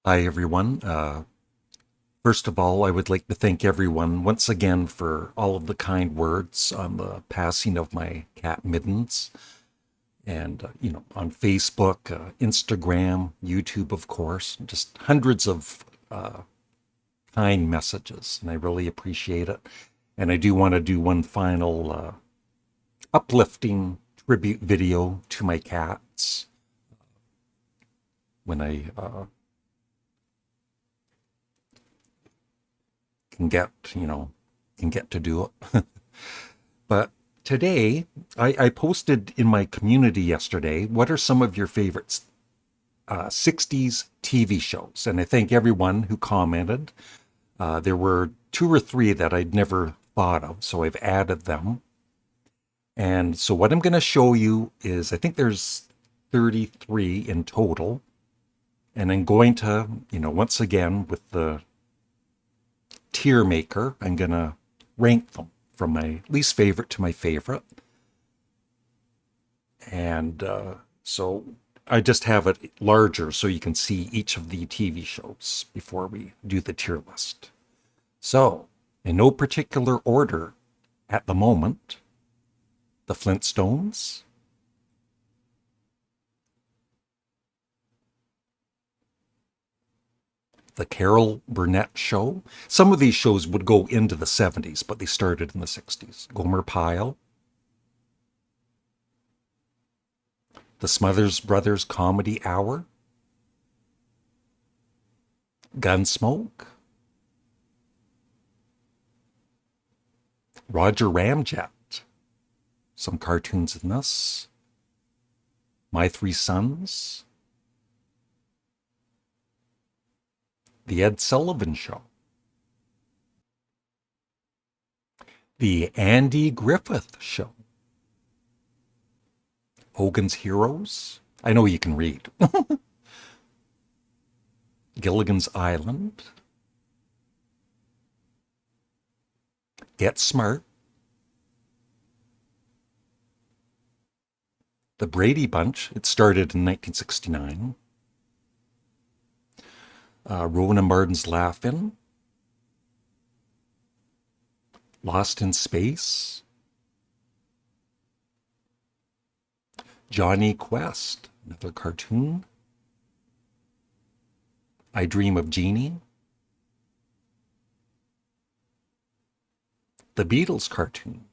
Hi, everyone. First of all, I would like to thank everyone once again for all of the kind words on the passing of my cat Middens. And, on Facebook, Instagram, YouTube, of course, just hundreds of kind messages. And I really appreciate it. And I do want to do one final uplifting tribute video to my cats when I can get, can get to do it. But today, I posted in my community yesterday, what are some of your favorite 60s TV shows? And I thank everyone who commented. There were two or three that I'd never thought of, so I've added them. And so what I'm going to show you is, I think there's 33 in total. And I'm going to, once again, with the tier maker, I'm going to rank them from my least favorite to my favorite. And so I just have it larger so you can see each of the TV shows before we do the tier list. So, in no particular order at the moment, the Flintstones, the Carol Burnett Show. Some of these shows would go into the 70s, but they started in the 60s. Gomer Pyle, the Smothers Brothers Comedy Hour, Gunsmoke, Roger Ramjet, some cartoons in this, My Three Sons, The Ed Sullivan Show, The Andy Griffith Show, Hogan's Heroes. I know you can read. Gilligan's Island, Get Smart, The Brady Bunch. It started in 1969. Rowan and Martin's Laugh-In, Lost in Space, Johnny Quest, another cartoon, I Dream of Jeannie, the Beatles cartoon,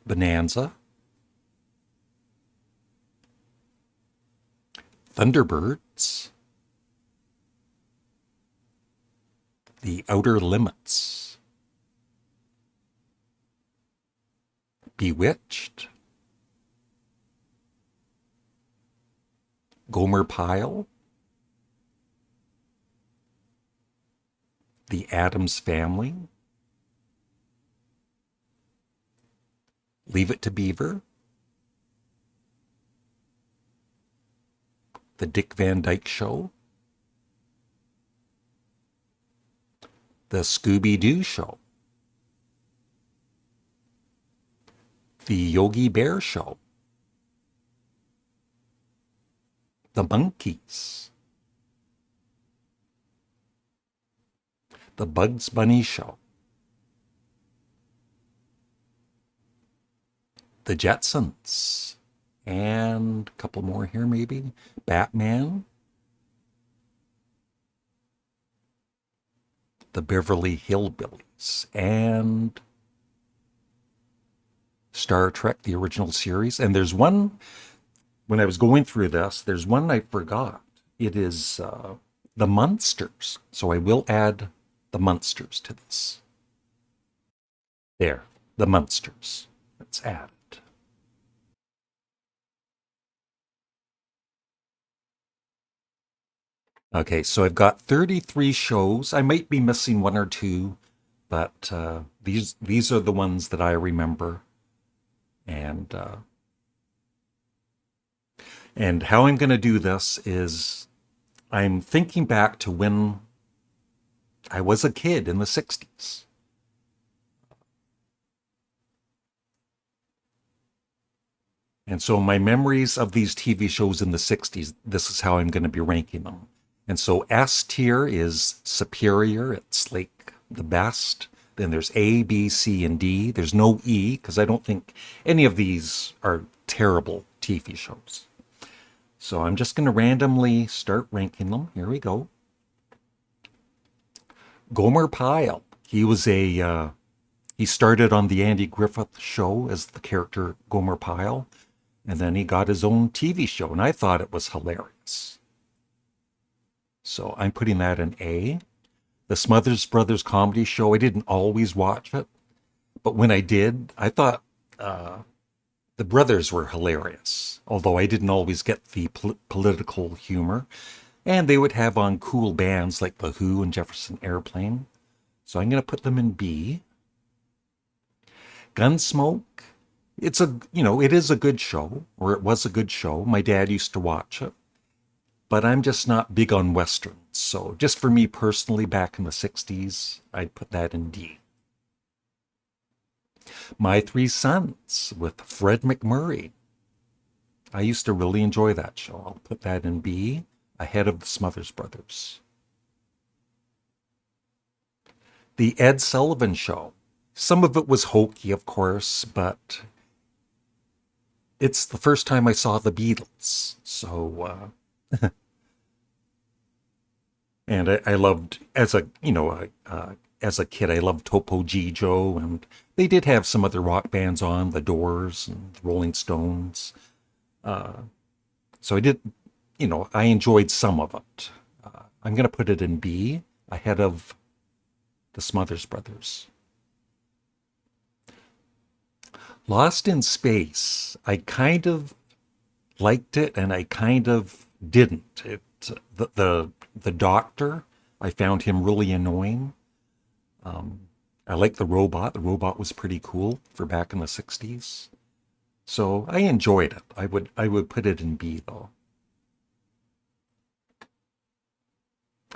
Bonanza, Thunderbirds, The Outer Limits, Bewitched, Gomer Pyle, The Addams Family, Leave It to Beaver, The Dick Van Dyke Show, The Scooby-Doo Show, The Yogi Bear Show, The Monkees, The Bugs Bunny Show, The Jetsons, and a couple more here maybe, Batman, The Beverly Hillbillies, and Star Trek, the original series. And there's one, when I was going through this, there's one I forgot. It is The Munsters. So I will add The Munsters to this. There, The Munsters. Let's add it. Okay, so I've got 33 shows. I might be missing one or two, but these are the ones that I remember. And and how I'm going to do this is I'm thinking back to when I was a kid in the 60s. And so my memories of these TV shows in the 60s, this is how I'm going to be ranking them. And so S tier is superior. It's like the best. Then there's A, B, C, and D. There's no E because I don't think any of these are terrible TV shows. So I'm just going to randomly start ranking them. Here we go. Gomer Pyle. He started on the Andy Griffith Show as the character Gomer Pyle, and then he got his own TV show, and I thought it was hilarious. So I'm putting that in A. The Smothers Brothers comedy show, I didn't always watch it, but when I did, I thought the brothers were hilarious, although I didn't always get the political humor. And they would have on cool bands like The Who and Jefferson Airplane. So I'm going to put them in B. Gunsmoke. It is a good show, or it was a good show. My dad used to watch it. But I'm just not big on Westerns. So just for me personally, back in the 60s, I'd put that in D. My Three Sons with Fred McMurray. I used to really enjoy that show. I'll put that in B, ahead of the Smothers Brothers. The Ed Sullivan Show. Some of it was hokey, of course, but it's the first time I saw the Beatles. So, and I loved, as a kid, I loved Topo Gigio, and they did have some other rock bands on, The Doors and the Rolling Stones. So I enjoyed some of it. I'm going to put it in B, ahead of the Smothers Brothers. Lost in Space. I kind of liked it, and I kind of didn't. The doctor, I found him really annoying. I liked the robot. The robot was pretty cool for back in the 60s. So I enjoyed it. I would put it in B though.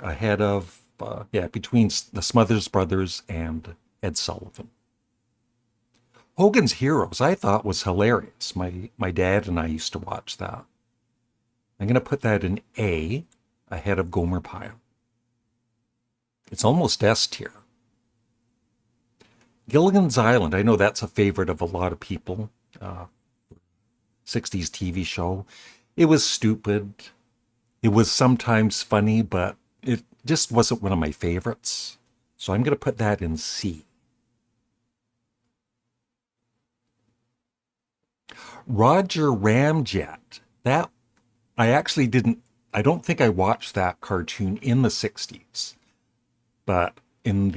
Ahead of between the Smothers Brothers and Ed Sullivan. Hogan's Heroes I thought was hilarious. My dad and I used to watch that. I'm going to put that in A, ahead of Gomer Pyle. It's almost S tier. Gilligan's Island, I know that's a favorite of a lot of people. 60s TV show. It was stupid. It was sometimes funny, but it just wasn't one of my favorites. So I'm going to put that in C. Roger Ramjet. That I don't think I watched that cartoon in the 60s, but in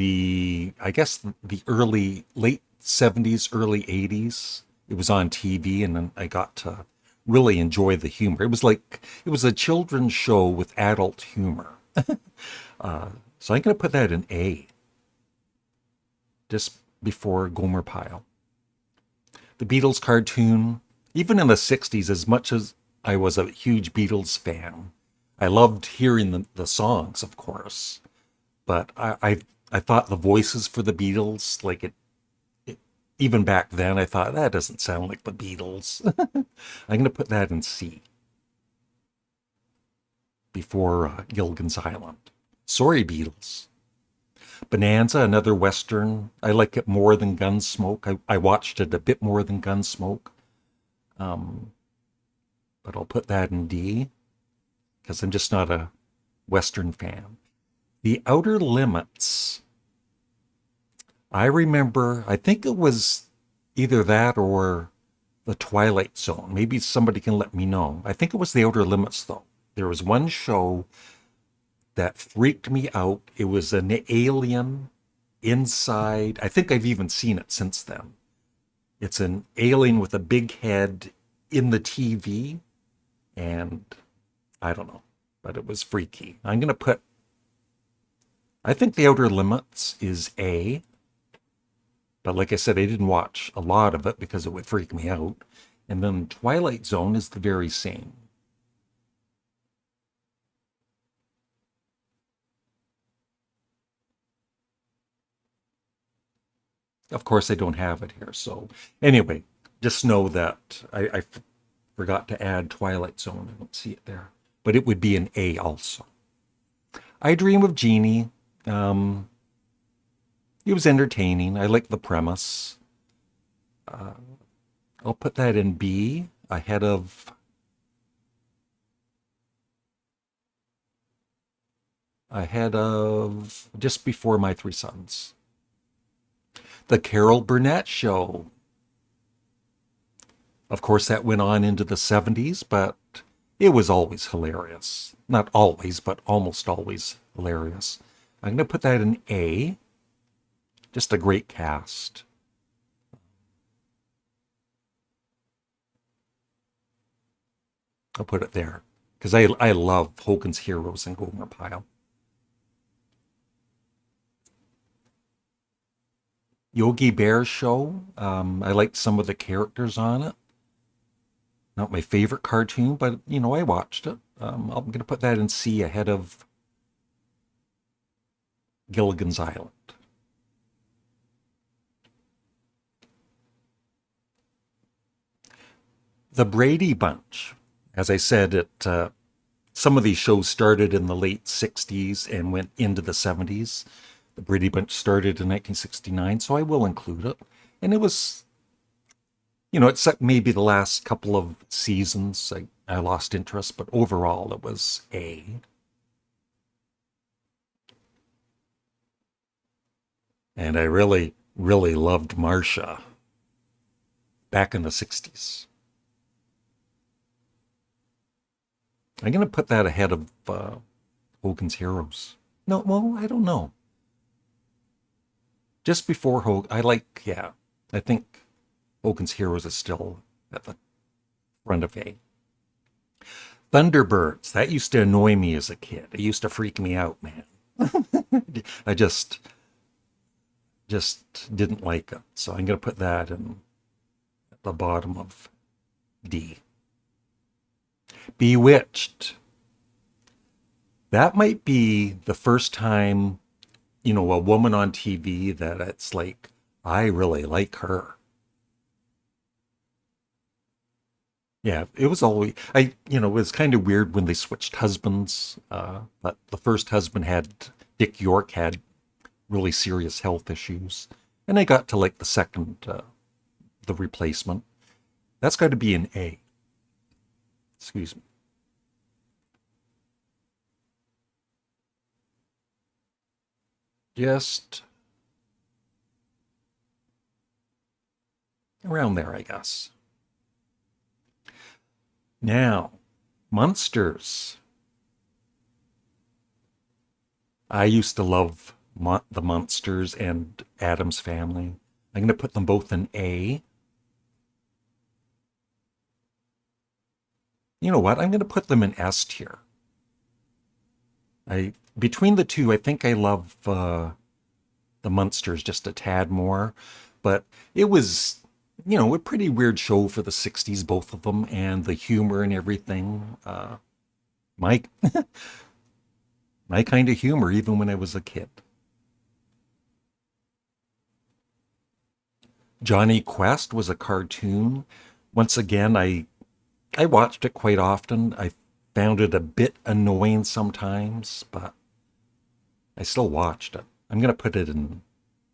I guess the late 70s, early 80s, it was on TV, and then I got to really enjoy the humor. It was a children's show with adult humor. So I'm going to put that in A, just before Gomer Pyle. The Beatles cartoon, even in the 60s, as much as I was a huge Beatles fan, I loved hearing the songs, of course, but I thought the voices for the Beatles, even back then, I thought that doesn't sound like the Beatles. I'm going to put that in C, before Gilligan's Island. Sorry, Beatles. Bonanza, another Western. I like it more than Gunsmoke. I watched it a bit more than Gunsmoke. But I'll put that in D, because I'm just not a Western fan. The Outer Limits. I think it was either that or the Twilight Zone. Maybe somebody can let me know. I think it was the Outer Limits, though. There was one show that freaked me out. It was an alien inside. I think I've even seen it since then. It's an alien with a big head in the TV, and I don't know, but it was freaky. I think The Outer Limits is A, but like I said, I didn't watch a lot of it because it would freak me out. And then Twilight Zone is the very same. Of course, I don't have it here. So anyway, just know that Forgot to add Twilight Zone. I don't see it there. But it would be an A also. I Dream of Jeannie. Um, it was entertaining. I like the premise. I'll put that in B ahead of just before My Three Sons. The Carol Burnett Show. Of course, that went on into the 70s, but it was always hilarious. Not always, but almost always hilarious. I'm going to put that in A. Just a great cast. I'll put it there because I love Hogan's Heroes and Gomer Pyle. Yogi Bear Show. I liked some of the characters on it. Not my favorite cartoon, but I watched it. I'm going to put that in C ahead of Gilligan's Island. The Brady Bunch. As I said, some of these shows started in the late 60s and went into the 70s. The Brady Bunch started in 1969, so I will include it. And it was, except maybe the last couple of seasons, I lost interest, but overall it was A. And I really, really loved Marcia back in the 60s. I'm going to put that ahead of Hogan's Heroes. No, well, I don't know. Just before I think Hogan's Heroes is still at the front of A. Thunderbirds. That used to annoy me as a kid. It used to freak me out, man. I just didn't like it. So I'm going to put that in at the bottom of D. Bewitched. That might be the first time, a woman on TV that it's like, I really like her. Yeah, it was always, it was kind of weird when they switched husbands. But the first husband Dick York had really serious health issues. And I got to like the second, the replacement. That's got to be an A. Excuse me. Just around there, I guess. Now, Munsters. I used to love the Munsters and Addams Family. I'm going to put them both in A. You know what? I'm going to put them in S tier. Between the two, I think I love the Munsters just a tad more, but it was a pretty weird show for the 60s, both of them, and the humor and everything. My my kind of humor, even when I was a kid. Johnny Quest was a cartoon. Once again, I watched it quite often. I found it a bit annoying sometimes, but I still watched it. I'm going to put it in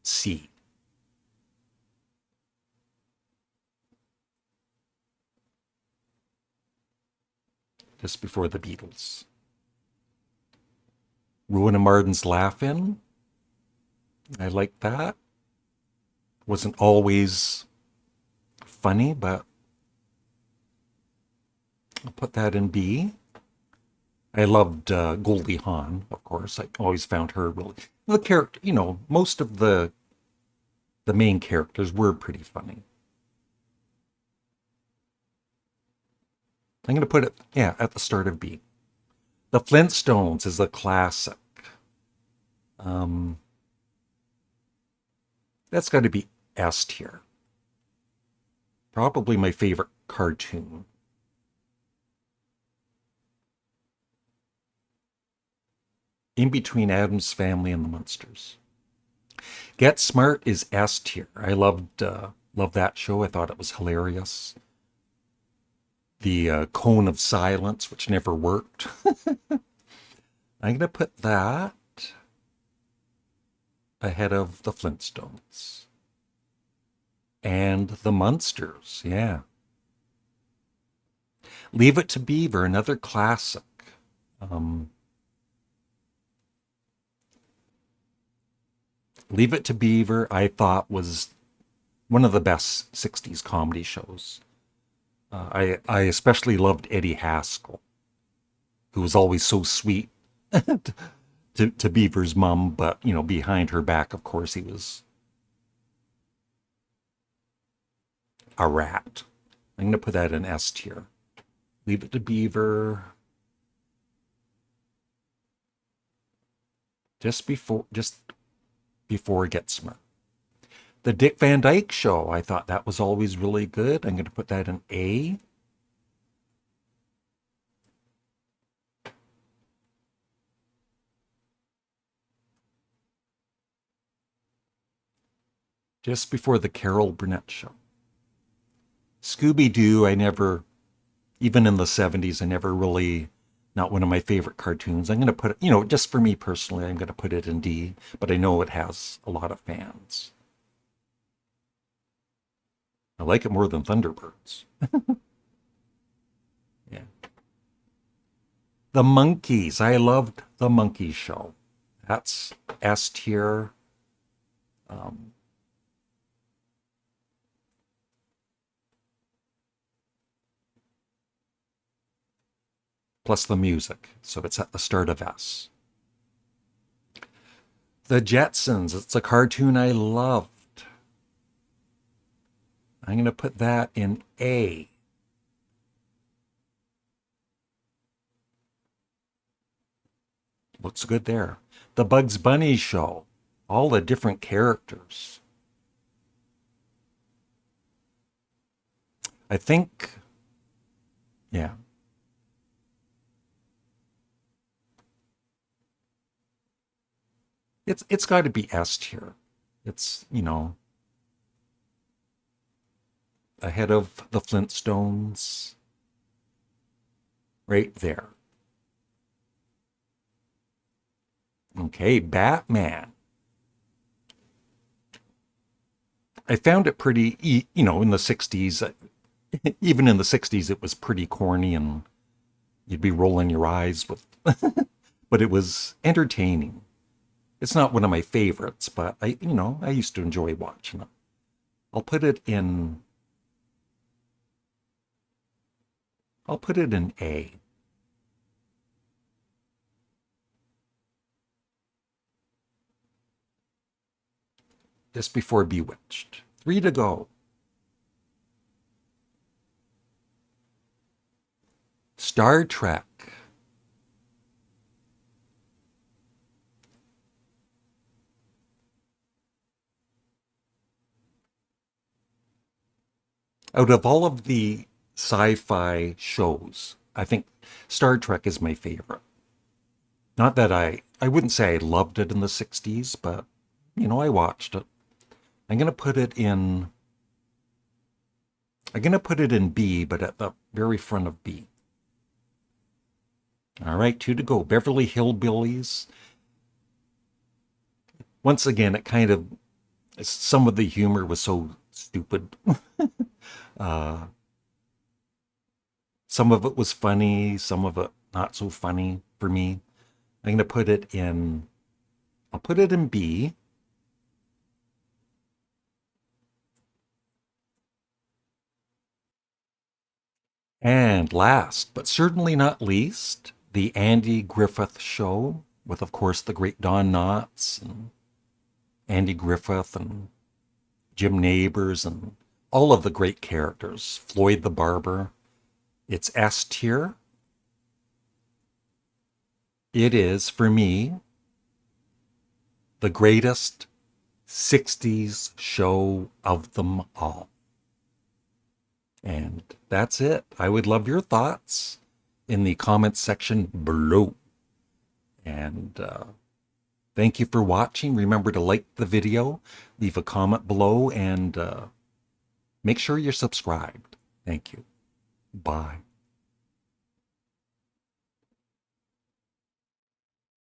C. Just before the Beatles. Rowan and Martin's Laugh-In. I like that. Wasn't always funny, but I'll put that in B. I loved Goldie Hawn, of course. I always found her really the character. Most of the main characters were pretty funny. I'm going to put it, at the start of B. The Flintstones is a classic. Um, that's got to be S tier. Probably my favorite cartoon. In between Addams Family and the Munsters. Get Smart is S tier. I loved that show. I thought it was hilarious. the cone of silence, which never worked. I'm going to put that ahead of the Flintstones. And the Munsters, yeah. Leave It to Beaver, another classic. Leave It to Beaver, I thought, was one of the best 60s comedy shows. I especially loved Eddie Haskell, who was always so sweet to Beaver's mom, but, you know, behind her back, of course, he was a rat. I'm going to put that in S tier. Leave It to Beaver. Just before Getzmer. The Dick Van Dyke Show, I thought that was always really good. I'm going to put that in A. Just before the Carol Burnett Show. Scooby-Doo, I never, even in the 70s, I never really, not one of my favorite cartoons. I'm going to put it, you know, just for me personally, I'm going to put it in D, but I know it has a lot of fans. I like it more than Thunderbirds. Yeah. The Monkees. I loved The Monkey Show. That's S tier. Plus the music. So it's at the start of S. The Jetsons. It's a cartoon I loved. I'm going to put that in A. Looks good there. The Bugs Bunny Show. All the different characters. I think, yeah. It's got to be S tier. It's, you know, ahead of the Flintstones. Right there. Okay, Batman. I found it pretty, you know, in the 60s, even in the 60s, it was pretty corny and you'd be rolling your eyes with, but it was entertaining. It's not one of my favorites, but I used to enjoy watching it. I'll put it in A. Just before Bewitched. 3 to go. Star Trek. Out of all of the sci-fi shows, I think Star Trek is my favorite. Not that I wouldn't say I loved it in the 60s, but, you know, I watched it. I'm going to put it in B, but at the very front of B. All right, 2 to go. Beverly Hillbillies. Once again, it kind of, some of the humor was so stupid. Some of it was funny, some of it not so funny for me. I'm going to put it in, I'll put it in B. And last, but certainly not least, the Andy Griffith Show with, of course, the great Don Knotts and Andy Griffith and Jim Neighbors and all of the great characters. Floyd the Barber. It's S tier. It is, for me, the greatest 60s show of them all. And that's it. I would love your thoughts in the comments section below. And thank you for watching. Remember to like the video, leave a comment below, and make sure you're subscribed. Thank you. Bye.